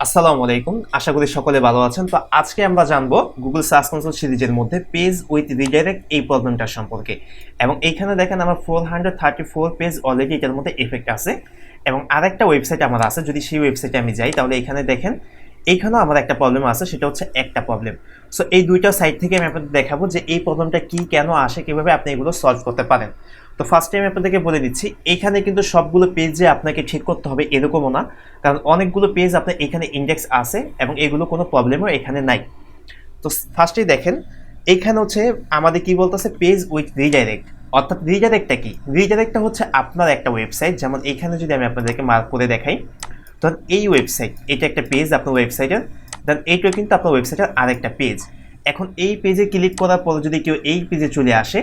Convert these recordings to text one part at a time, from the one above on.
আসসালামু আলাইকুম, আশা করি সকলে ভালো আছেন। তো আজকে আমরা জানবো গুগল সার্চ কনসোল সিরিজের মধ্যে পেজ উইথ রিডাইরেক্ট এই প্রবলেমটা সম্পর্কে। এবং এইখানে দেখেন আমার 434 পেজ অলরেডি এটার মধ্যে এফেক্ট আছে। এবং আরেকটা ওয়েবসাইট আমার আছে, যদি সেই ওয়েবসাইটে আমি যাই তাহলে এখানে দেখেন এইখানেও আমার একটা প্রবলেম আছে, সেটা হচ্ছে একটা প্রবলেম। সো এই দুইটা সাইট থেকে আমি আপনাদের দেখাবো যে এই প্রবলেমটা কি, কেন আসে, কিভাবে আপনি এগুলো সলভ করতে পারেন। তো ফার্স্ট টাইম আপনাদেরকে বলে দিচ্ছি, এখানে কিন্তু সবগুলো পেজ যে আপনাকে ঠিক করতে হবে এরকমও না, কারণ অনেকগুলো পেজ আপনার এখানে ইন্ডেক্স আছে এবং এগুলো কোনো প্রবলেমও এখানে নাই। তো ফার্স্টেই দেখেন এখানে হচ্ছে আমাদের কি বলতেছে পেজ উইথ রিডাইরেক্ট। অর্থাৎ রিডাইরেক্টটা কি? রিডাইরেক্টটা হচ্ছে আপনার একটা ওয়েবসাইট, যেমন এখানে যদি আমি আপনাদেরকে মার্ক করে দেখাই, ধরুন এই ওয়েবসাইট, এটা একটা পেজ আপনার ওয়েবসাইটের, দেন এইটাও কিন্তু আপনার ওয়েবসাইটের আরেকটা পেজ। এখন এই পেজে ক্লিক করার পর যদি কেউ এই পেজে চলে আসে,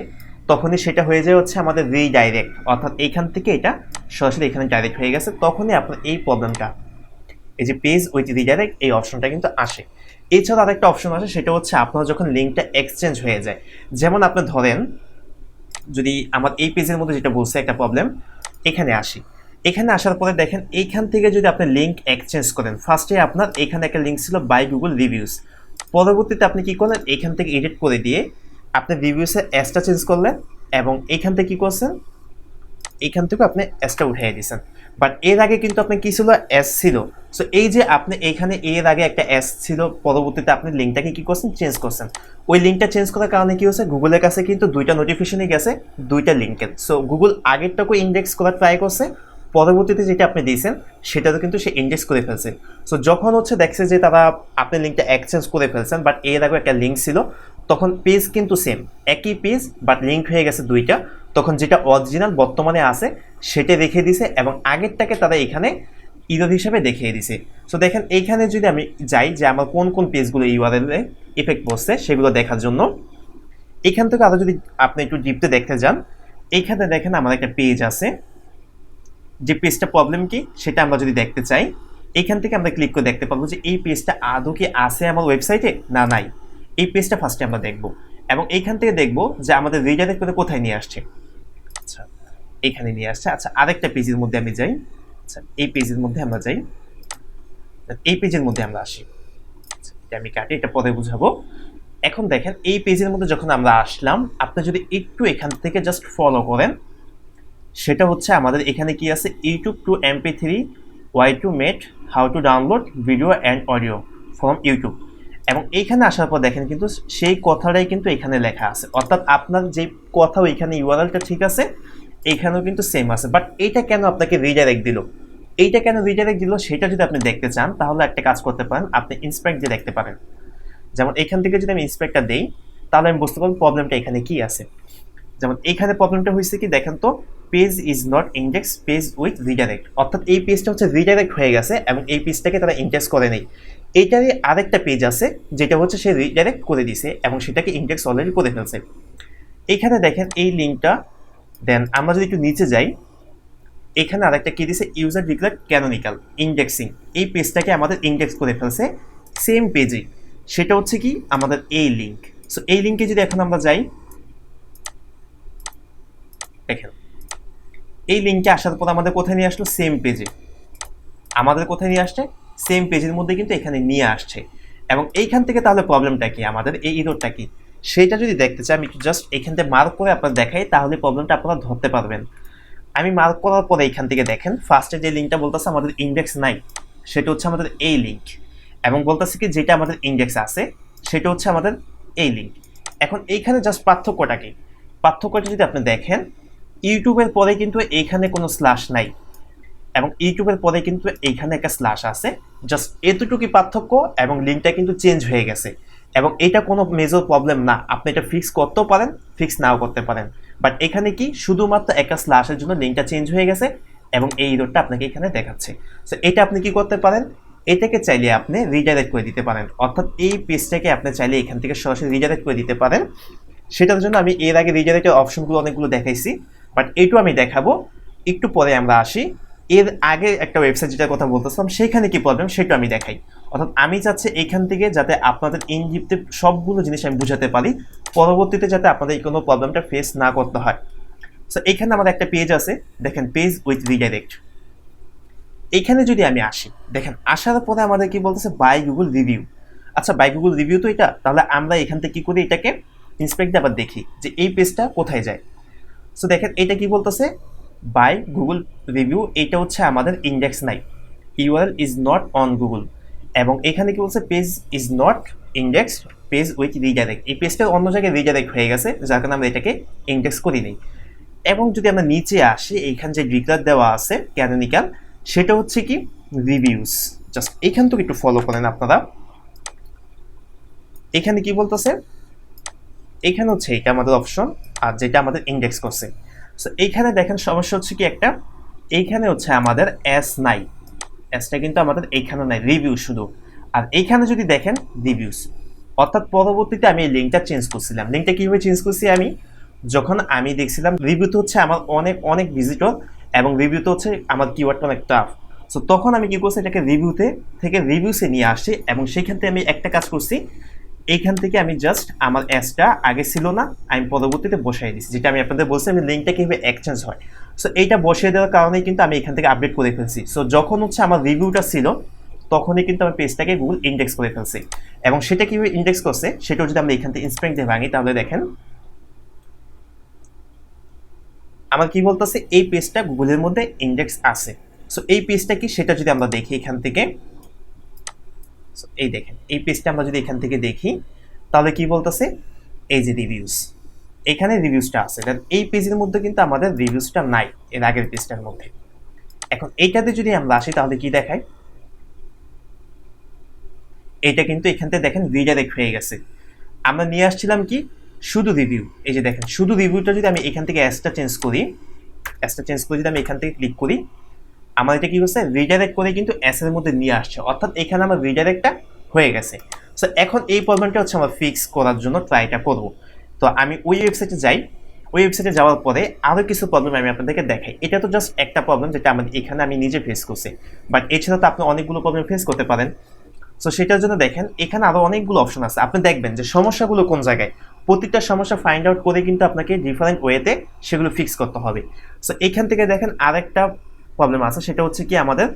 তখনই সেটা হয়ে যায় হচ্ছে আমাদের রিডাইরেক্ট, অর্থাৎ এইখান থেকে এটা সরাসরি এখানে ডাইরেক্ট হয়ে গেছে। তখনই আপনার এই প্রবলেমটা, এই যে পেজ উইথ রিডাইরেক্ট, এই অপশনটা কিন্তু আসে। এছাড়া আরেকটা অপশন আসে, সেটা হচ্ছে আপনার যখন লিঙ্কটা এক্সচেঞ্জ হয়ে যায়। যেমন আপনি ধরেন, যদি আমার এই পেজের মধ্যে যেটা বলছে একটা প্রবলেম, এখানে আসি। এখানে আসার পরে দেখেন এইখান থেকে যদি আপনি লিঙ্ক এক্সচেঞ্জ করেন, ফার্স্টে আপনার এখানে একটা লিঙ্ক ছিল বাই গুগল রিভিউস, পরবর্তীতে আপনি কি করলেন, এখান থেকে এডিট করে দিয়ে আপনি রিভিউসের এসটা চেঞ্জ করলেন এবং এইখান থেকে কি করছেন, এইখান থেকে আপনি এসটা উঠিয়ে দিয়েছেন। বাট এর আগে কিন্তু আপনি কি ছিল, এস ছিল। সো এই যে আপনি এখানে এর আগে একটা এস ছিল, পরবর্তীতে আপনি লিঙ্কটাকে কি করছেন, চেঞ্জ করছেন। ওই লিঙ্কটা চেঞ্জ করার কারণে কি হচ্ছে, গুগলের কাছে কিন্তু দুইটা নোটিফিকেশনই গেছে দুইটা লিঙ্কের। সো গুগল আগেরটাকে ইন্ডেক্স করার ট্রাই করছে, পরবর্তীতে যেটা আপনি দিয়েছেন সেটাতে কিন্তু সে ইন্ডেক্স করে ফেলছে। সো যখন হচ্ছে দেখছে যে তারা আপনি লিঙ্কটা এক্সচেঞ্জ করে ফেলছেন, বাট এর আগে একটা লিঙ্ক ছিল, তখন পেজ কিন্তু সেম, একই পেজ বাট লিঙ্ক হয়ে গেছে দুইটা, তখন যেটা অরিজিনাল বর্তমানে আছে সেটা রেখে দিছে এবং আগেরটাকে তারা এখানে ইরর হিসাবে দেখিয়ে দিছে। সো দেখেন এইখানে যদি আমি যাই যে আমার কোন কোন পেজগুলো ইউআরএল-এ ইফেক্ট পড়ছে সেগুলো দেখার জন্য, এখান থেকে আরও যদি আপনি একটু ডিপতে দেখতে যান, এইখানে দেখেন আমার একটা পেজ আছে, যে পেজটা প্রবলেম কি সেটা আমরা যদি দেখতে চাই, এইখান থেকে আমরা ক্লিক করে দেখতে পাবো যে এই পেজটা আদৌ কি আছে আমার ওয়েবসাইটে না নাই। এই পেজটা ফার্স্টে আমরা দেখব এবং এইখান থেকে দেখব যে আমাদের রিডাইরেক্ট করে কোথায় নিয়ে আসছে। আচ্ছা, এখানে নিয়ে আসছে। আচ্ছা, আরেকটা পেজের মধ্যে আমি যাই। আচ্ছা, এই পেজের মধ্যে আমরা যাই, এই পেজের মধ্যে আমরা আসি। আচ্ছা, এটা আমি কাটি, এটা পরে বুঝাবো। এখন দেখেন এই পেজের মধ্যে যখন আমরা আসলাম, আপনি যদি একটু এখান থেকে জাস্ট ফলো করেন, সেটা হচ্ছে আমাদের এখানে কি আছে, YouTube to MP3 Y2mate how to download video and audio from YouTube. এবং এইখানে আসার পর দেখেন কিন্তু সেই কথাটাই কিন্তু এখানে লেখা আছে, অর্থাৎ আপনার যে কথা ওইখানে ইউআরএলটা ঠিক আছে, এইখানেও কিন্তু সেম আছে। বাট এইটা কেন আপনাকে রিডাইরেক্ট দিল, এইটা কেন রিডাইরেক্ট দিল সেটা যদি আপনি দেখতে চান, তাহলে একটা কাজ করতে পারেন, আপনি ইন্সপেক্ট দিয়ে দেখতে পারেন। যেমন এখান থেকে যদি আমি ইন্সপেক্টটা দেই, তাহলে আমি বুঝতে পারবো প্রবলেমটা এখানে কি আছে। যেমন এইখানে প্রবলেমটা হয়েছে কি, দেখেন তো, page is not index page with redirect, অর্থাৎ এই পেজটা হচ্ছে রিডাইরেক্ট হয়ে গেছে এবং এই পেজটাকে তারা ইন্ডেক্স করে নেই। এইটারই আরেকটা পেজ আছে যেটা হচ্ছে সে রিডাইরেক্ট করে দিছে এবং সেটাকে ইন্ডেক্স অলরেডি করে ফেলছে। এইখানে দেখেন এই লিঙ্কটা, দেন আমরা যদি একটু নিচে যাই, এখানে আরেকটা কি দিছে, ইউজার ডিক্লেয়ার ক্যানোনিক্যাল ইন্ডেক্সিং, এই পেজটাকে আমাদের ইন্ডেক্স করে ফেলছে সেম পেজে। সেটা হচ্ছে কি আমাদের এই লিঙ্ক। সো এই লিঙ্কে যদি এখন আমরা যাই, দেখেন এই লিঙ্কে আসার পর আমাদের কোথায় নিয়ে আসলো, সেম পেজে। আমাদের কোথায় নিয়ে আসছে, সেম পেজের মধ্যে কিন্তু এখানে নিয়ে আসছে। এবং এইখান থেকে তাহলে প্রবলেমটা কি, আমাদের এই ইররটা কি, সেটা যদি দেখতে চাই, আমি একটু জাস্ট এখান থেকে মার্ক করে আপনার দেখাই, তাহলে প্রবলেমটা আপনারা ধরতে পারবেন। আমি মার্ক করার পরে এখান থেকে দেখেন ফার্স্টে যে লিঙ্কটা বলতেছে আমাদের ইন্ডেক্স নাই, সেটা হচ্ছে আমাদের এই লিঙ্ক। এবং বলতেছে কি যেটা আমাদের ইন্ডেক্স আছে সেটা হচ্ছে আমাদের এই লিঙ্ক। এখন এইখানে জাস্ট পার্থক্যটা কি, পার্থক্যটা যদি আপনি দেখেন, ইউটিউবের পরে কিন্তু এইখানে কোনো স্ল্যাশ নাই এবং ইউটিউবের পরে কিন্তু এইখানে একটা স্ল্যাশ আছে, জাস্ট এতটুকুই পার্থক্য। এবং লিঙ্কটা কিন্তু চেঞ্জ হয়ে গেছে এবং এটা কোনো মেজর প্রবলেম না, আপনি এটা ফিক্স করতেও পারেন, ফিক্স নাও করতে পারেন। বাট এখানে কি শুধুমাত্র একটা স্ল্যাশের জন্য লিঙ্কটা চেঞ্জ হয়ে গেছে এবং এই ইররটা আপনাকে এখানে দেখাচ্ছে। সো এটা আপনি কি করতে পারেন, এটাকে চাইলে আপনি রিডাইরেক্ট করে দিতে পারেন, অর্থাৎ এই পেজটাকে আপনি চাইলে এখান থেকে সরাসরি রিডাইরেক্ট করে দিতে পারেন। সেটার জন্য আমি এর আগে রিডাইরেক্টের অপশনগুলো অনেকগুলো দেখাইছি, বাট এইটু আমি দেখাবো একটু পরে। আমরা আসি এর আগে একটা ওয়েবসাইট যেটার কথা বলতেছিলাম, সেখানে কি প্রবলেম সেটা আমি দেখাই। অর্থাৎ আমি চাচ্ছি এইখান থেকে যাতে আপনাদের ইনডিপতে সবগুলো জিনিস আমি বুঝাতে পারি, পরবর্তীতে যাতে আপনাদের কোনো প্রবলেমটা ফেস না করতে হয়। সো এইখানে আমাদের একটা পেজ আছে, দেখেন পেজ উইথ রিডাইরেক্ট। এখানে যদি আমি আসি, দেখেন আসার পরে আমাদের কি বলতেছে বাই গুগল রিভিউ। আচ্ছা, বাই গুগল রিভিউ তো এটা, তাহলে আমরা এখান থেকে কি করি, এটাকে ইন্সপেক্ট আবার দেখি যে এই পেজটা কোথায় যায়। সো দেখেন এটা কি বলতেছে, বাই গুগল রিভিউ, এটা হচ্ছে আমাদের ইন্ডেক্স নাই, URL is not on Google. এবং এখানে কি বলছে, page is not index, page with redirect, এই পেজটা অন্য জায়গায় রিডাইরেক্ট হয়ে গেছে, যার কারণে আমরা এটাকে ইন্ডেক্স করি নাই। এবং যদি আমরা নিচে আসি, এইখানে যে ডিক্লার দেওয়া আছে ক্যানোনিক্যাল, সেটা হচ্ছে কি রিভিউস। জাস্ট এইখান থেকে একটু ফলো করেন আপনারা। এখানে কি বলতেছে, এখানে হচ্ছে এটা আমাদের অপশন, আর যেটা আমাদের ইন্ডেক্স করছে। সো এইখানে দেখেন সমস্যা হচ্ছে কি একটা, এইখানে হচ্ছে আমাদের এস নাই, এসটা কিন্তু আমাদের এইখানে নাই, রিভিউ শুধু। আর এইখানে যদি দেখেন রিভিউস, অর্থাৎ পরবর্তীতে আমি এই লিঙ্কটা চেঞ্জ করছিলাম। লিঙ্কটা কিভাবে চেঞ্জ করছি, আমি যখন আমি দেখছিলাম রিভিউতে হচ্ছে আমার অনেক অনেক ভিজিটর, এবং রিভিউতে হচ্ছে আমার কিওয়ার্ডটা অনেক টাফ। সো তখন আমি কি করছি, এটাকে রিভিউতে থেকে রিভিউসে নিয়ে আসছি, এবং সেইখান থেকে আমি একটা কাজ করছি, এইখান থেকে আমি জাস্ট আমার অ্যাসটা আগে ছিল না, আমি পরবর্তীতে বসাই দিচ্ছি, যেটা আমি আপনাদের বলছি আমি লিঙ্কটা কীভাবে এক্সচেঞ্জ হয়। সো এইটা বসিয়ে দেওয়ার কারণেই কিন্তু আমি এখান থেকে আপডেট করে ফেলছি। সো যখন হচ্ছে আমার রিভিউটা ছিল, তখনই কিন্তু আমার পেজটাকে গুগল ইন্ডেক্স করে ফেলছি। এবং সেটা কীভাবে ইন্ডেক্স করছে সেটাও যদি আমরা এখান থেকে ইন্সপেক্ট দিয়ে ভাঙি, তাহলে দেখেন আমার কি বলতেছে, এই পেজটা গুগলের মধ্যে ইন্ডেক্স আছে। সো এই পেজটা কি সেটা যদি আমরা দেখি এখান থেকে, এই দেখেন এই পেজটা আমরা যদি এখান থেকে দেখি, তাহলে কি বলতেছে, এই যে রিভিউস, এখানে রিভিউসটা আছে, এই পেজের মধ্যে কিন্তু আমাদের রিভিউসটা নাই এর আগের পেজটার মধ্যে। এখন এইটাতে যদি আমরা আসি, তাহলে কি দেখায়, এটা কিন্তু এখান থেকে দেখেন রিডাইরেক্ট হয়ে গেছে। আমরা নিয়ে আসছিলাম কি শুধু রিভিউ, এই যে দেখেন শুধু রিভিউটা যদি আমি এখান থেকে অ্যাসটা চেঞ্জ করি, অ্যাসটা চেঞ্জ করে যদি আমি এখান থেকে ক্লিক করি, আমার এটা কি হচ্ছে, রিডাইরেক্ট করে কিন্তু এস এর মধ্যে নিয়ে আসছে, অর্থাৎ এখানে আমার রিডাইরেক্টটা হয়ে গেছে। সো এখন এই প্রবলেমটা হচ্ছে আমরা ফিক্স করার জন্য ট্রাইটা করব। তো আমি ওই ওয়েবসাইটে যাই, ওই ওয়েবসাইটে যাওয়ার পরে আরও কিছু প্রবলেম আমি আপনাদেরকে দেখাই। এটা তো জাস্ট একটা প্রবলেম যেটা আমাদের এখানে আমি নিজে ফেস করছি, বাট এছাড়া তো আপনি অনেকগুলো প্রবলেম ফেস করতে পারেন। সো সেটার জন্য দেখেন এখানে আরও অনেকগুলো অপশন আছে, আপনি দেখবেন যে সমস্যাগুলো কোন জায়গায়, প্রত্যেকটা সমস্যা ফাইন্ড আউট করে কিন্তু আপনাকে ডিফারেন্ট ওয়েতে সেগুলো ফিক্স করতে হবে। সো এখান থেকে দেখেন আরেকটা প্রবলেম আছে, সেটা হচ্ছে কি আমাদের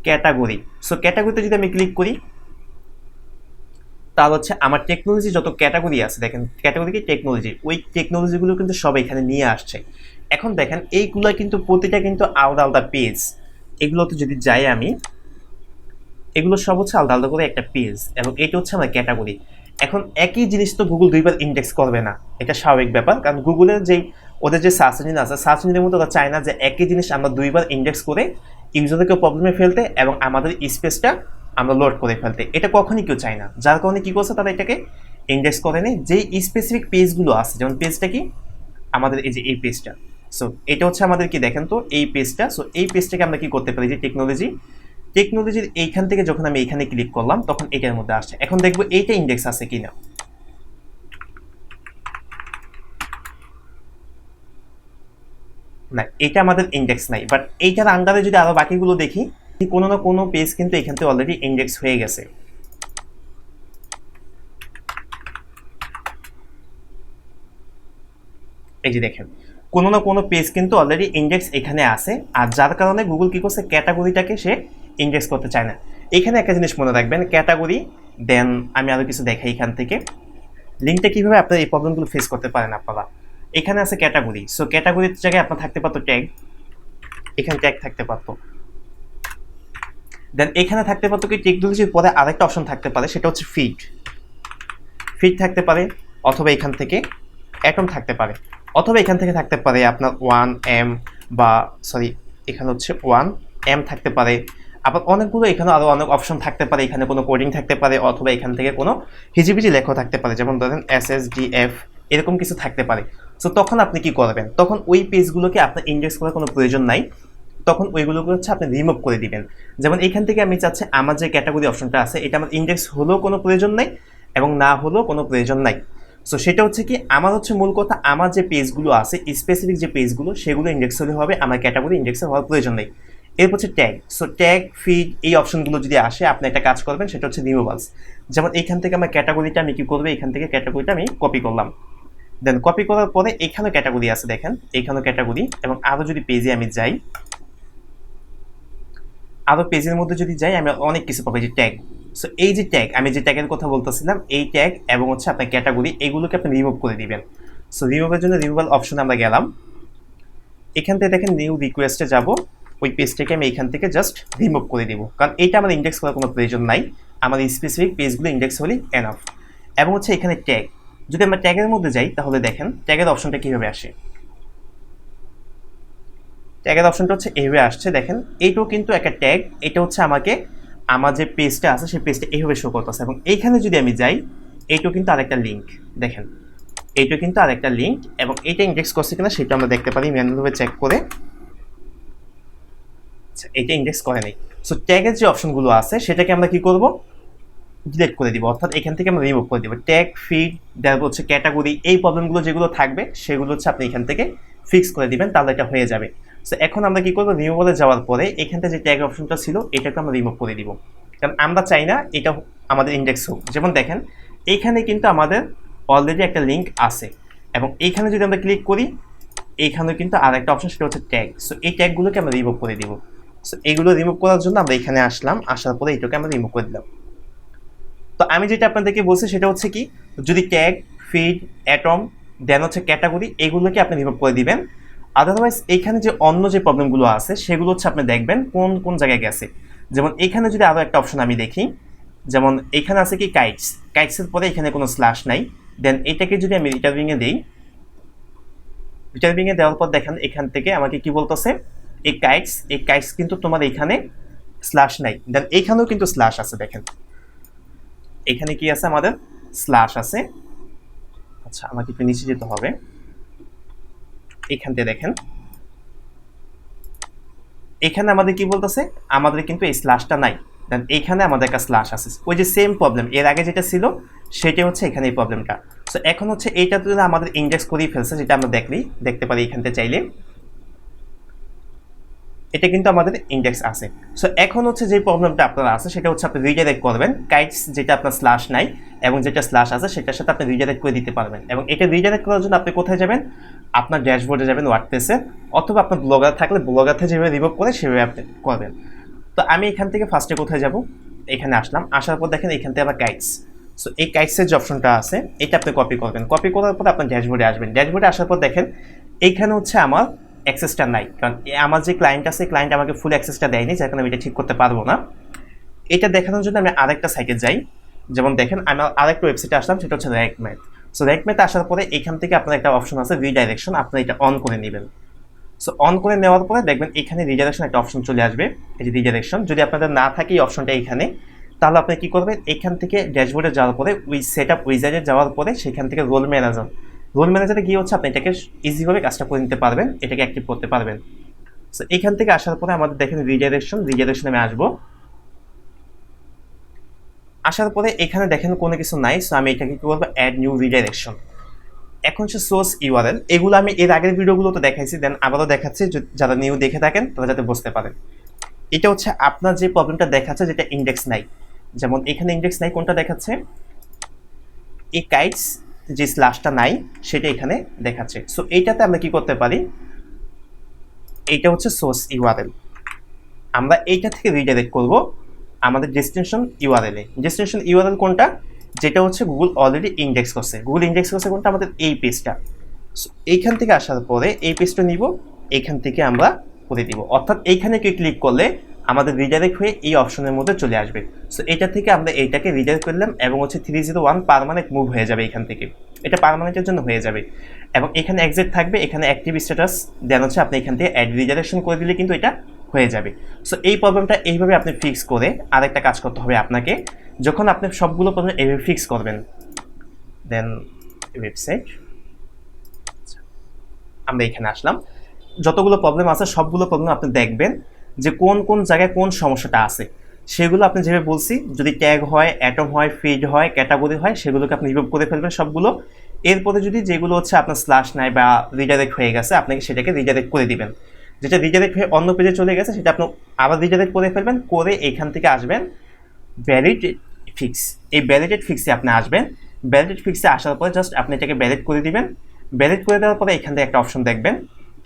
ক্যাটাগরি। সো ক্যাটাগরিতে যদি আমি ক্লিক করি, তাহলে হচ্ছে আমার টেকনোলজি যত ক্যাটাগরি আছে, দেখেন ক্যাটাগরি কি টেকনোলজি, ওই টেকনোলজিগুলো কিন্তু সব এখানে নিয়ে আসছে। এখন দেখেন এইগুলো কিন্তু প্রতিটা কিন্তু আলাদা আলাদা পেজ, এগুলোতে যদি যাই আমি, এগুলো সব হচ্ছে আলাদা আলাদা করে একটা পেজ, এবং এটা হচ্ছে আমার ক্যাটাগরি। এখন একই জিনিস তো গুগল দুইবার ইন্ডেক্স করবে না, এটা স্বাভাবিক ব্যাপার, কারণ গুগলের যেই ওদের যে সার্চ ইঞ্জিন আছে, সার্চ ইঞ্জিনের মধ্যে ওরা চায় না যে একই জিনিস আমরা দুইবার ইন্ডেক্স করে ইউজারদেরকে প্রবলেমে ফেলতে এবং আমাদের স্পেসটা আমরা লোড করে ফেলতে, এটা কখনই কেউ চায় না। যার কারণে কি করছে, তারা এটাকে ইন্ডেক্স করে নেই, যেই স্পেসিফিক পেজগুলো আছে, যেমন পেজটা কি আমাদের এই যে এই পেজটা। সো এটা হচ্ছে আমাদের কি দেখেন তো এই পেজটা। সো এই পেজটাকে আমরা কি করতে পারি, যে টেকনোলজি, টেকনোলজির এইখান থেকে যখন আমি এখানে ক্লিক করলাম, তখন এটার মধ্যে আসছে। এখন দেখবো এইটা ইন্ডেক্স আছে কিনা, না এটা আমাদের ইন্ডেক্স নাই, বাট এইটার আন্ডারে যদি আরো বাকিগুলো দেখি, কোনো না কোনো পেজ কিন্তু এখান থেকে অলরেডি ইন্ডেক্স হয়ে গেছে। এই যে দেখেন কোনো না কোনো পেজ কিন্তু অলরেডি ইন্ডেক্স এখানে আছে, আর যার কারণে গুগল কি করছে, ক্যাটাগরিটাকে সে ইন্ডেক্স করতে চায় না। এখানে একটা জিনিস মনে রাখবেন, ক্যাটাগরি, দেন আমি আরো কিছু দেখাই এখান থেকে, লিঙ্কটা কিভাবে আপনারা এই প্রবলেমগুলো ফেস করতে পারেন আপনারা। এখানে আছে ক্যাটাগরি, সো ক্যাটাগরির জায়গায় আপনার থাকতে পারতো ট্যাগ, এখানে ট্যাগ থাকতে পারতো, দেন এখানে থাকতে পারতো কি টেকনোলজির পরে আরেকটা অপশন থাকতে পারে, সেটা হচ্ছে ফিড, ফিড থাকতে পারে, অথবা এখান থেকে অ্যাটম থাকতে পারে, অথবা এখান থেকে থাকতে পারে আপনার 1M, বা সরি এখানে হচ্ছে 1M থাকতে পারে। আবার অনেকগুলো এখানে আরও অনেক অপশন থাকতে পারে, এখানে কোনো কোডিং থাকতে পারে, অথবা এখান থেকে কোনো হিজিবিজি লেখাও থাকতে পারে, যেমন ধরেন SSDF, এরকম কিছু থাকতে পারে। সো তখন আপনি কি করবেন, তখন ওই পেজগুলোকে আপনার ইন্ডেক্স করার কোনো প্রয়োজন নাই, তখন ওইগুলোকে হচ্ছে আপনি রিমুভ করে দিবেন। যেমন এখান থেকে আমি চাচ্ছি আমার যে ক্যাটাগরি অপশনটা আছে, এটা আমার ইন্ডেক্স হলেও কোনো প্রয়োজন নাই এবং না হলেও কোনো প্রয়োজন নাই। সো সেটা হচ্ছে কি আমার হচ্ছে মূল কথা, আমার যে পেজগুলো আছে স্পেসিফিক যে পেজগুলো, সেগুলো ইন্ডেক্স হলে হবে, আমার ক্যাটাগরি ইন্ডেক্সে হওয়ার প্রয়োজন নেই। এরপর হচ্ছে ট্যাগ। সো ট্যাগ, ফিড, এই অপশনগুলো যদি আসে, আপনি একটা কাজ করবেন, সেটা হচ্ছে রিমুভালস। যেমন এইখান থেকে আমার ক্যাটাগরিটা আমি কি করবো, এখান থেকে ক্যাটাগরিটা আমি কপি করলাম, দেন কপি করার পরে এখানেও ক্যাটাগরি আছে, দেখেন এইখানেও ক্যাটাগরি, এবং আরও যদি পেজে আমি যাই, আরও পেজের মধ্যে যদি যাই আমি অনেক কিছু পাবো, যে ট্যাগ। সো এই যে ট্যাগ, আমি যে ট্যাগের কথা বলতেছিলাম, এই ট্যাগ এবং হচ্ছে আপনার ক্যাটাগরি, এগুলোকে আপনি রিমুভ করে দিবেন। সো রিমুভের জন্য রিমুভাল অপশনে আমরা গেলাম। এখান থেকে দেখেন নিউ রিকোয়েস্টে যাব, ওই পেজটাকে আমি এখান থেকে জাস্ট রিমুভ করে দিব, কারণ এইটা আমার ইন্ডেক্স করার কোনো প্রয়োজন নাই। আমার স্পেসিফিক পেজগুলো ইন্ডেক্স হলেই এনাফ। এবং হচ্ছে এখানে ট্যাগ, যদি আমরা ট্যাগের মধ্যে যাই তাহলে দেখেন ট্যাগের অপশনটা কীভাবে আসে। ট্যাগের অপশনটা হচ্ছে এইভাবে আসছে, দেখেন এইটাও কিন্তু একটা ট্যাগ। এটা হচ্ছে আমাকে আমার যে পেজটা আছে সেই পেজটা এইভাবে শো করতেছে। এবং এইখানে যদি আমি যাই, এইটাও কিন্তু আরেকটা লিঙ্ক, দেখেন এইটাও কিন্তু আরেকটা লিঙ্ক, এবং এইটা ইন্ডেক্স করছে কিনা সেটা আমরা দেখতে পারি ম্যানুয়ালভাবে চেক করে। এটা ইন্ডেক্স করে নেই। সো ট্যাগের যে অপশনগুলো আছে সেটাকে আমরা কি করব, ডিলিট করে দিব, অর্থাৎ এখান থেকে আমরা রিমুভ করে দিব। ট্যাগ, ফিড, তারপর হচ্ছে ক্যাটাগরি, এই প্রবলেমগুলো যেগুলো থাকবে সেগুলো হচ্ছে আপনি এখান থেকে ফিক্স করে দিবেন, তাহলে এটা হয়ে যাবে। সো এখন আমরা কি করবো, রিমুভালে যাওয়ার পরে এখানটা যে ট্যাগ অপশনটা ছিল এটাকে আমরা রিমুভ করে দিব, কারণ আমরা চাই না এটা আমাদের ইন্ডেক্স হোক। যেমন দেখেন এইখানে কিন্তু আমাদের অলরেডি একটা লিঙ্ক আছে, এবং এইখানে যদি আমরা ক্লিক করি এইখানে কিন্তু আর একটা অপশন, সেটা হচ্ছে ট্যাগ। সো এই ট্যাগগুলোকে আমরা রিমুভ করে দিব। সো এইগুলো রিমুভ করার জন্য আমরা এখানে আসলাম, আসার পরে এইটাকে আমরা রিমুভ করে দিলাম। তো আমি যেটা আপনাদেরকে বলছি সেটা হচ্ছে কি, যদি ট্যাগ, ফিড, অ্যাটম, দেন হচ্ছে ক্যাটাগরি, এগুলোকে আপনি রিমুভ করে দিবেন। আদারওয়াইজ এইখানে যে অন্য যে প্রবলেমগুলো আছে সেগুলো হচ্ছে আপনি দেখবেন কোন কোন জায়গায় গেছে। যেমন এখানে যদি আরও একটা অপশন আমি দেখি, যেমন এখানে আছে কি কাইটস, কাইটসের পরে এখানে কোনো স্ল্যাশ নাই। দেন এটাকে যদি আমি রিটার্নিংয়ে দিই, রিটার্নিংয়ে দেওয়ার পর দেখেন এখান থেকে আমাকে কি বলতেছে, এই কাইটস কিন্তু তোমার এখানে স্ল্যাশ নাই। দেন এইখানেও কিন্তু স্ল্যাশ আছে, দেখেন এখানে কি আছে, আমাদের স্ল্যাশ আছে। আচ্ছা আমাকে একটু নিচে যেতে হবে, এখান থেকে দেখেন এখানে আমাদের কি বলতেছে, আমাদের কিন্তু এই স্ল্যাশটা নাই। দেন এইখানে আমাদের একটা স্ল্যাশ আছে, ওই যে সেম প্রবলেম এর আগে যেটা ছিল সেটাই হচ্ছে এখানে এই প্রবলেমটা। সো এখন হচ্ছে এইটা তো আমাদের ইন্ডেক্স করেই ফেলছে, যেটা আমরা দেখতে পারি এখান থেকে চাইলে, এটা কিন্তু আমাদের ইন্ডেক্স আছে। সো এখন হচ্ছে যে প্রবলেমটা আপনার আছে সেটা হচ্ছে আপনি রিডাইরেক্ট করবেন কাইটস, যেটা আপনার স্ল্যাশ নাই এবং যেটা স্ল্যাশ আছে সেটার সাথে আপনি রিডাইরেক্ট করে দিতে পারবেন। এবং এটা রিডাইরেক্ট করার জন্য আপনি কোথায় যাবেন, আপনার ড্যাশবোর্ডে যাবেন ওয়ার্ডপ্রেসে, অথবা আপনার ব্লগার থাকলে ব্লগার থেকে যেভাবে রিমুভ করে সেভাবে আপনি করবেন। তো আমি এখান থেকে ফার্স্টে কোথায় যাব, এখানে আসলাম, আসার পর দেখেন এখান থেকে আমার কাইটস। সো এই কাইটসের যে অপশনটা আছে এটা আপনি কপি করবেন, কপি করার পর আপনার ড্যাশবোর্ডে আসবেন। ড্যাশবোর্ডে আসার পর দেখেন এইখানে হচ্ছে আমার অ্যাক্সেসটা নাই, কারণ আমার যে ক্লায়েন্ট আছে ক্লায়েন্ট আমাকে ফুল অ্যাক্সেসটা দেয়নি, যার কারণে আমি এটা ঠিক করতে পারবো না। এটা দেখানোর জন্য আমি আরেকটা সাইটে যাই। যেমন দেখেন আমি আরেকটা ওয়েবসাইটে আসলাম, সেটা হচ্ছে র্যাকম্যাথ। সো র্যাকম্যাথে আসার পরে এখান থেকে আপনার একটা অপশন আছে রিডাইরেকশন, আপনি এটা অন করে নেবেন। সো অন করে নেওয়ার পরে দেখবেন এখানে রিডাইরেকশন একটা অপশন চলে আসবে, এই যে রিডাইরেকশন। যদি আপনাদের না থাকে এই অপশনটা এখানে, তাহলে আপনি কি করবেন, এখান থেকে ড্যাশবোর্ডে যাওয়ার পরে ওই সেট আপ উইজার্ডে যাওয়ার পরে সেখান থেকে রোল ম্যানেজারে গিয়ে হচ্ছে আপনি এটাকে ইজিভাবে কাজটা করে নিতে পারবেন, এটাকে অ্যাক্টিভ করতে পারবেন। সো এখান থেকে আসার পরে আমাদের দেখেন রিডাইরেকশনে আমি আসবো। আসার পরে এখানে দেখেন কোনো কিছু নাই। সো আমি এটাকে কি বলবো, অ্যাড নিউ রিডাইরেকশন। এখন সে সোর্স ইউআরএল, এগুলো আমি এর আগের ভিডিওগুলোতে দেখাইছি, দেন আবারও দেখাচ্ছি, যারা নিউ দেখে থাকেন তারা যাতে বুঝতে পারেন। এটা হচ্ছে আপনার যে প্রবলেমটা দেখাচ্ছে যেটা ইন্ডেক্স নাই, যেমন এখানে ইন্ডেক্স নাই, কোনটা দেখাচ্ছে, এই কাইটস যে স্ল্যাশটা নাই সেটা এখানে দেখাচ্ছে। সো এইটাতে আমরা কি করতে পারি, এইটা হচ্ছে সোর্স ইউআরএল, আমরা এইটা থেকে রিডাইরেক্ট করব আমাদের ডেস্টিনেশন ইউআরএল এ। ডেস্টিনেশন ইউআরএল কোনটা, যেটা হচ্ছে গুগল অলরেডি ইন্ডেক্স করছে। গুগল ইন্ডেক্স করছে কোনটা, আমাদের এই পেজটা। সো এইখান থেকে আসার পরে এই পেজটা নিব, এইখান থেকে আমরা করে দিব, অর্থাৎ এইখানে ক্লিক করলে আমাদের রিডাইরেক্ট হয়ে এই অপশনের মধ্যে চলে আসবে। সো এটা থেকে আমরা এইটাকে রিডাইরেক্ট করলাম, এবং হচ্ছে 301 পার্মানেন্ট মুভ হয়ে যাবে এখান থেকে, এটা পার্মানেন্টের জন্য হয়ে যাবে। এবং এখানে এক্সিট থাকবে, এখানে অ্যাক্টিভ স্ট্যাটাস, দেন হচ্ছে আপনি এখান থেকে অ্যাড রিডাইরেকশন করে দিলে কিন্তু এটা হয়ে যাবে। সো এই প্রবলেমটা এইভাবে আপনি ফিক্স করে আরেকটা কাজ করতে হবে আপনাকে, যখন আপনি সবগুলো প্রবলেম এইভাবে ফিক্স করবেন, দেন ওয়েবসাইট, আমরা এখানে আসলাম, যতগুলো প্রবলেম আছে সবগুলো প্রবলেম আপনি দেখবেন যে কোন কোন জায়গায় কোন সমস্যাটা আছে, সেগুলো আপনি যেভাবে বলছি, যদি ট্যাগ হয়, অ্যাটম হয়, ফিড হয়, ক্যাটাগরি হয়, সেগুলোকে আপনি রিমুভ করে ফেলবেন সবগুলো। এরপরে যদি যেগুলো হচ্ছে আপনার স্ল্যাশ নাই বা রিডাইরেক্ট হয়ে গেছে, আপনাকে সেটাকে রিডাইরেক্ট করে দিবেন। যেটা রিডাইরেক্ট হয়ে অন্য পেজে চলে গেছে সেটা আপনি আবার রিডাইরেক্ট করে ফেলবেন, করে এইখান থেকে আসবেন ভ্যালিডেট ফিক্স। এই ভ্যালিডেট ফিক্সে আপনি আসবেন, ভ্যালিডেট ফিক্সে আসার পরে জাস্ট আপনি এটাকে ভ্যালিড করে দিবেন। ভ্যালিড করে দেওয়ার পরে এখান থেকে একটা অপশন দেখবেন,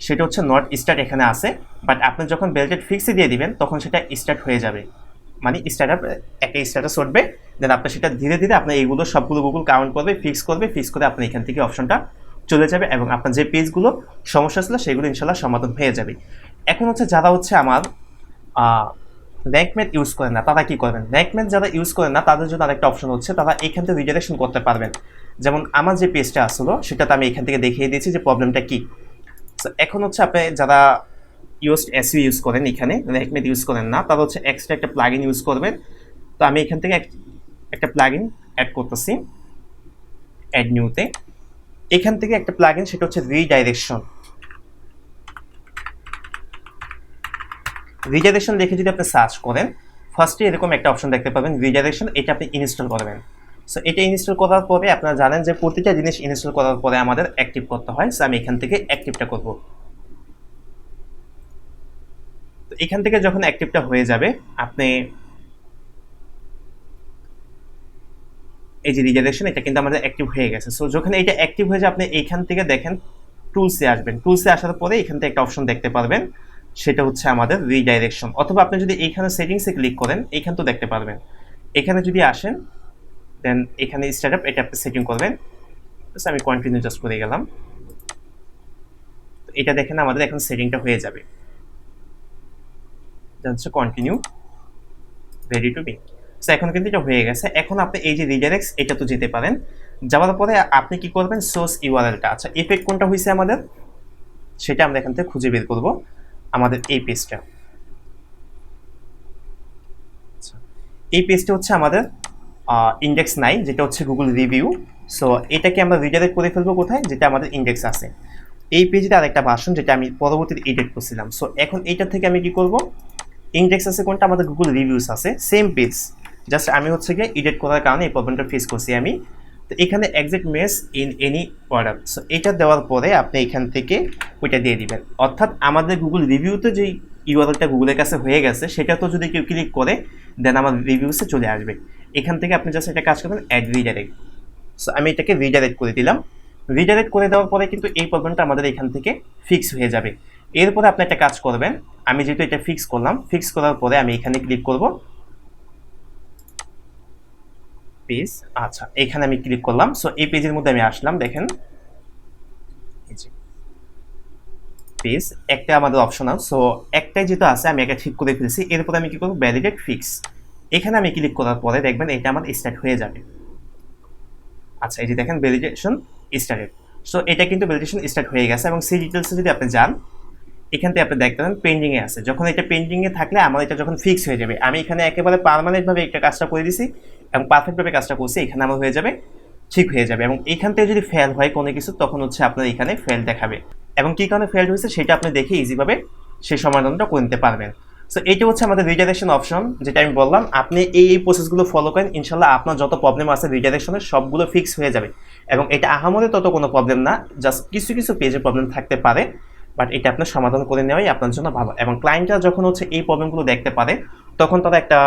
সেটা হচ্ছে নট স্টার্ট এখানে আছে, বাট আপনি যখন বেল্টেড ফিক্সে দিয়ে দিবেন তখন সেটা স্টার্ট হয়ে যাবে, মানে স্টার্ট আপ একটা স্ট্যাটাস উঠবে, দেন আপনার সেটা ধীরে ধীরে আপনার এইগুলো সবগুলো গুগল কাউন্ট করবে, ফিক্স করে আপনি এখান থেকে অপশনটা চলে যাবে এবং আপনার যে পেজগুলো সমস্যা ছিল সেগুলো ইনশাল্লাহ সমাধান হয়ে যাবে। এখন হচ্ছে যারা হচ্ছে আমার র্যাঙ্কমেট ইউজ করেন না তারা কি করবেন, র্যাঙ্কমেট যারা ইউজ করেন না তাদের জন্য আরেকটা অপশন হচ্ছে তারা এখান থেকে রিডাইরেকশন করতে পারবেন। যেমন আমার যে পেজটা আসলো সেটাতে আমি এখান থেকে দেখিয়ে দিয়েছি যে প্রবলেমটা কি। সো এখন হচ্ছে আপনি যারা এসইও ইউজ করেন এখানে র্যাঙ্কমেট ইউজ করেন না তারা হচ্ছে এক্সট্রা একটা প্লাগইন ইউজ করবেন। তো আমি এখান থেকে একটা প্লাগইন অ্যাড করতেছি, অ্যাড নিউতে। এখান থেকে একটা প্লাগইন সেটা হচ্ছে রিডাইরেকশন লিখে যদি আপনি সার্চ করেন ফার্স্টে এরকম একটা অপশন দেখতে পাবেন রিডাইরেকশন, এটা আপনি ইনস্টল করবেন। সো এটা ইনস্টল করার পরে আপনারা জানেন যে প্রতিটা জিনিস ইনস্টল করার পরে আমাদের অ্যাক্টিভ করতে হয়। সো আমি এখান থেকে অ্যাক্টিভটা করব। তো এখান থেকে যখন অ্যাক্টিভটা হয়ে যাবে আপনি এই যে রিডাইরেকশন এটা কিন্তু আমাদের অ্যাক্টিভ হয়ে গেছে। সো যখন এটা অ্যাক্টিভ হয়ে যায় আপনি এইখান থেকে দেখেন টুলসে আসবেন, টুলসে আসার পরে এখান থেকে একটা অপশন দেখতে পারবেন সেটা হচ্ছে আমাদের রিডাইরেকশন, অথবা আপনি যদি এইখানে সেটিংসে ক্লিক করেন এইখান তো দেখতে পারবেন। এখানে যদি আসেন দেন এখানে স্টার্ট আপ এটা আপনি সেটিং করবেন। আমি কন্টিনিউ জাস্ট করে গেলাম। তো এটা দেখেন আমাদের এখন সেটিংটা হয়ে যাবে, হচ্ছে continue ready to be. So এখন কিন্তু এটা হয়ে গেছে। এখন আপনি এই যে রিডাইরেক্টস এটা তো যেতে পারেন, যাওয়ার পরে আপনি কি করবেন সোর্স ইউআরএলটা, আচ্ছা ইফেক্ট কোনটা হয়েছে আমাদের সেটা আমরা এখান থেকে খুঁজে বের করব। আমাদের এই পেজটা, এই পেজটা হচ্ছে আমাদের ইন্ডেক্স নাই যেটা হচ্ছে গুগল রিভিউ। সো এটাকে আমরা রিডাইরেক্ট করে ফেলবো কোথায়, যেটা আমাদের ইন্ডেক্স আছে। এই পেজে আরেকটা ভার্সন যেটা আমি পরবর্তীতে এডিট করছিলাম। সো এখন এইটা থেকে আমি কি করব, ইন্ডেক্স আছে কোনটা আমাদের গুগল রিভিউস আছে সেম পেজ, জাস্ট আমি হচ্ছে গিয়ে এডিট করার কারণে এই প্রবলেমটা ফেস করছি আমি। তো এখানে exact mess in any order, so এটা দেওয়ার পরে আপনি এখান থেকে ওইটা দিয়ে দিবেন। অর্থাৎ আমাদের গুগল রিভিউতে যে ইউআরএলটা গুগলের কাছে হয়ে গেছে সেটা তো যদি কেউ ক্লিক করে দেন আমার রিভিউসে চলে আসবে। এখান থেকে আপনি জাস্ট একটা কাজ করবেন অ্যাড রিডাইরেক্ট। সো আমি এটাকে রিডাইরেক্ট করে দিলাম। রিডাইরেক্ট করে দেওয়ার পরে কিন্তু এই প্রবলেমটা আমাদের এখান থেকে ফিক্স হয়ে যাবে। এরপরে আপনি একটা কাজ করবেন, আমি যেহেতু এটা ফিক্স করলাম, ফিক্স করার পরে আমি এখানে ক্লিক করব পেজ, আচ্ছা এখানে আমি ক্লিক করলাম। সো এই পেজের মধ্যে আমি আসলাম, দেখেন এই যে পেজ একটা আমাদের অপশনাল। সো একটাই যেহেতু আছে আমি একটা ঠিক করে ফেলেছি। এরপরে আমি কি করব ভ্যালিডেট ফিক্স, এখানে আমি ক্লিক করার পরে দেখবেন এটা আমার স্টার্ট হয়ে যাবে। আচ্ছা এই যে দেখেন ভ্যালিডেশন স্টার্টেড। সো এটা কিন্তু ভ্যালিডেশন স্টার্ট হয়ে গেছে এবং সেই ডিটেলসে যদি আপনি যান এখান থেকে আপনি দেখতে পাবেন পেন্ডিংয়ে আছে। যখন এটা পেন্ডিংয়ে থাকলে আমার এটা যখন ফিক্স হয়ে যাবে, আমি এখানে একেবারে পার্মানেন্টভাবে একটা কাজটা করে দিছি এবং পারফেক্টভাবে কাজটা করছি, এখানে আমার হয়ে যাবে ঠিক হয়ে যাবে। এবং এইখান থেকে যদি ফেল হয় কোনো কিছু তখন হচ্ছে আপনার এখানে ফেল দেখাবে এবং কী কারণে ফেল হয়েছে সেটা আপনি দেখে ইজিভাবে সেই সমাধানটা করে নিতে পারবেন। সো এইটা হচ্ছে আমাদের রিডাইরেকশন অপশন, যেটা আমি বললাম আপনি এই প্রসেসগুলো ফলো করেন ইনশাল্লাহ আপনার যত প্রবলেম আছে রিডাইরেকশনের সবগুলো ফিক্স হয়ে যাবে। এবং এটা আহামরি তত কোনো প্রবলেম না, জাস্ট কিছু কিছু পেজে প্রবলেম থাকতে পারে, বাট এটা আপনার সমাধান করে নেওয়াই আপনার জন্য ভালো। এবং ক্লায়েন্টরা যখন হচ্ছে এই প্রবলেমগুলো দেখতে পারে তখন তারা একটা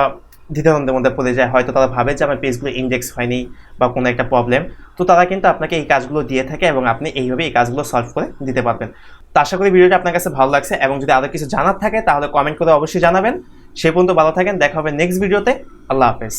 দ্বিধাদ্বন্দ্বের মধ্যে পড়ে যায়, হয়তো তারা ভাবে যে আমার পেজগুলো ইন্ডেক্স হয়নি বা কোনো একটা প্রবলেম, তো তারা কিন্তু আপনাকে এই কাজগুলো দিয়ে থাকে এবং আপনি এইভাবে এই কাজগুলো সলভ করে দিতে পারবেন। তো আশা করি ভিডিওটা আপনার কাছে ভালো লাগছে এবং যদি আরও কিছু জানার থাকে তাহলে কমেন্ট করে অবশ্যই জানাবেন। সে পর্যন্ত ভালো থাকেন, দেখা হবে নেক্সট ভিডিওতে। আল্লাহ হাফেজ।